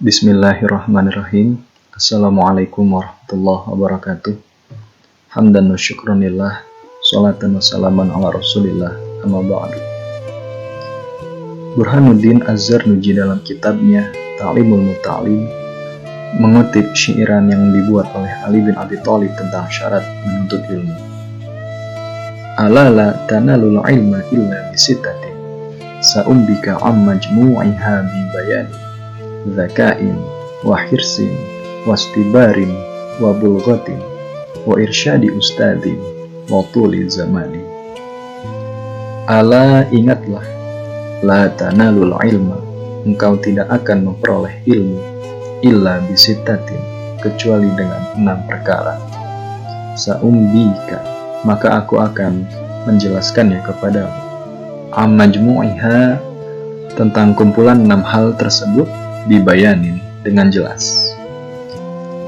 Bismillahirrahmanirrahim. Assalamualaikum warahmatullahi wabarakatuh. Hamdan wa syukranillah. Salatan wa salaman ala rasulillah. Amma ba'du. Burhanuddin Az-Zarnuji dalam kitabnya Ta'limul Muta'lim mengutip syairan yang dibuat oleh Ali bin Abi Thalib tentang syarat menuntut ilmu. Ala la tanalul ilma illa bisittatin sa'umbika ammajmu'iha bi bayani zakain wa hirsin wa stibarin wa bulghatin wa irsyadi ustadin wa tuli zamani. Ala, ingatlah, la tanalul ilma, engkau tidak akan memperoleh ilmu illa bisittatin, kecuali dengan 6 perkara. Sa'umbika, maka aku akan menjelaskannya kepadamu. Ammajmu'iha, tentang kumpulan 6 hal tersebut, dibayanin dengan jelas.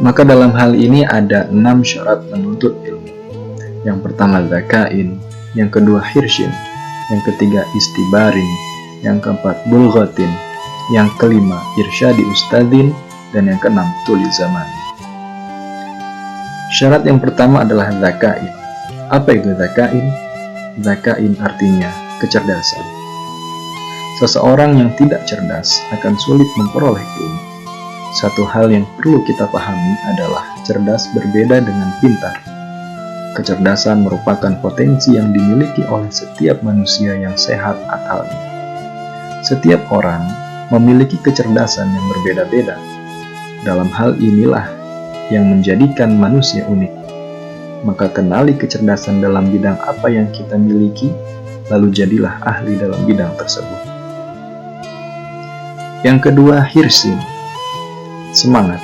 Maka dalam hal ini ada 6 syarat menuntut ilmu. Yang pertama zakain, yang kedua hirshin, yang ketiga istibarin, yang keempat bulghatin, yang kelima irsyadi ustadin, dan yang keenam tuli zaman. Syarat yang pertama adalah zakain. Apa itu zakain? Zakain artinya kecerdasan. Seseorang yang tidak cerdas akan sulit memperoleh ilmu. Satu hal yang perlu kita pahami adalah cerdas berbeda dengan pintar. Kecerdasan merupakan potensi yang dimiliki oleh setiap manusia yang sehat akalnya. Setiap orang memiliki kecerdasan yang berbeda-beda. Dalam hal inilah yang menjadikan manusia unik. Maka kenali kecerdasan dalam bidang apa yang kita miliki, lalu jadilah ahli dalam bidang tersebut. Yang kedua, hirsin, semangat.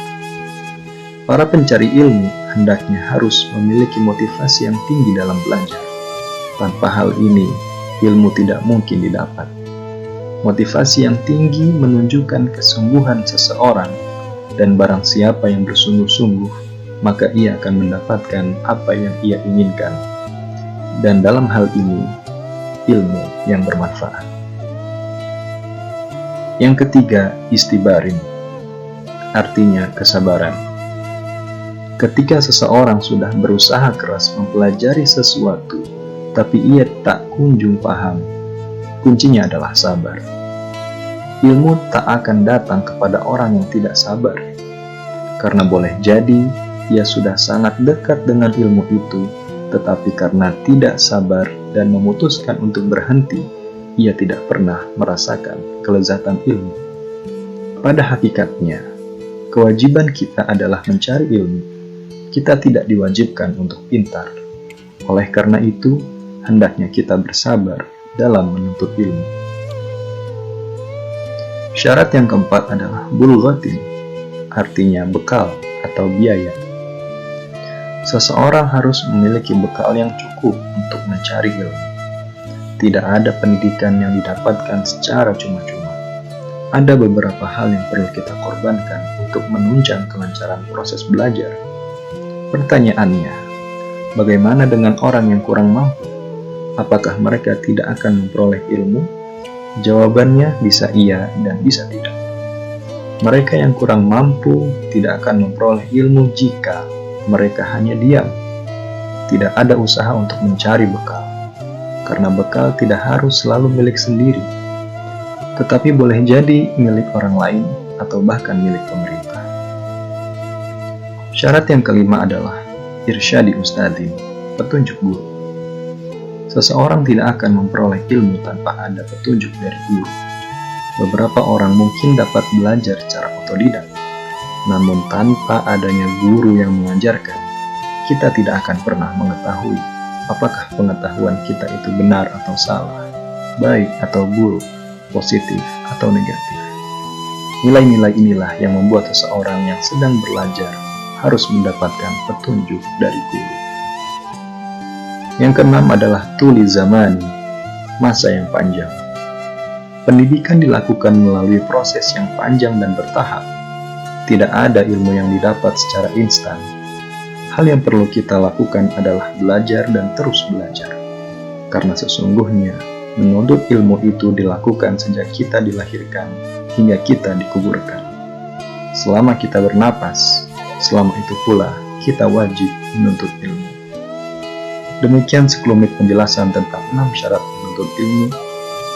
Para pencari ilmu hendaknya harus memiliki motivasi yang tinggi dalam belajar. Tanpa hal ini, ilmu tidak mungkin didapat. Motivasi yang tinggi menunjukkan kesungguhan seseorang, dan barang siapa yang bersungguh-sungguh, maka ia akan mendapatkan apa yang ia inginkan. Dan dalam hal ini, ilmu yang bermanfaat. Yang ketiga, istibarin, artinya kesabaran. Ketika seseorang sudah berusaha keras mempelajari sesuatu, tapi ia tak kunjung paham, kuncinya adalah sabar. Ilmu tak akan datang kepada orang yang tidak sabar, karena boleh jadi ia sudah sangat dekat dengan ilmu itu, tetapi karena tidak sabar dan memutuskan untuk berhenti, ia tidak pernah merasakan kelezatan ilmu. Pada hakikatnya, kewajiban kita adalah mencari ilmu. Kita tidak diwajibkan untuk pintar. Oleh karena itu, hendaknya kita bersabar dalam menuntut ilmu. Syarat yang keempat adalah bulghatin, artinya bekal atau biaya. Seseorang harus memiliki bekal yang cukup untuk mencari ilmu. Tidak ada pendidikan yang didapatkan secara cuma-cuma. Ada beberapa hal yang perlu kita korbankan untuk menunjang kelancaran proses belajar. Pertanyaannya, bagaimana dengan orang yang kurang mampu? Apakah mereka tidak akan memperoleh ilmu? Jawabannya bisa iya dan bisa tidak. Mereka yang kurang mampu tidak akan memperoleh ilmu jika mereka hanya diam. Tidak ada usaha untuk mencari bekal. Karena bekal tidak harus selalu milik sendiri, tetapi boleh jadi milik orang lain atau bahkan milik pemerintah. Syarat yang kelima adalah irsyadi ustadin, petunjuk guru. Seseorang tidak akan memperoleh ilmu tanpa ada petunjuk dari guru. Beberapa orang mungkin dapat belajar secara otodidak, namun tanpa adanya guru yang mengajarkan, kita tidak akan pernah mengetahui apakah pengetahuan kita itu benar atau salah, baik atau buruk, positif atau negatif. Nilai-nilai inilah yang membuat seseorang yang sedang belajar harus mendapatkan petunjuk dari guru. Yang keenam adalah tuli zamani, masa yang panjang. Pendidikan dilakukan melalui proses yang panjang dan bertahap. Tidak ada ilmu yang didapat secara instan. Hal yang perlu kita lakukan adalah belajar dan terus belajar. Karena sesungguhnya, menuntut ilmu itu dilakukan sejak kita dilahirkan hingga kita dikuburkan. Selama kita bernapas, selama itu pula kita wajib menuntut ilmu. Demikian sekelumit penjelasan tentang 6 syarat menuntut ilmu.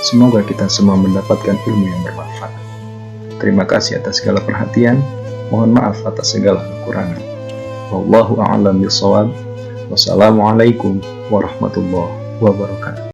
Semoga kita semua mendapatkan ilmu yang bermanfaat. Terima kasih atas segala perhatian. Mohon maaf atas segala kekurangan. Wallahu a'lam bishawab. Wassalamualaikum warahmatullahi wabarakatuh.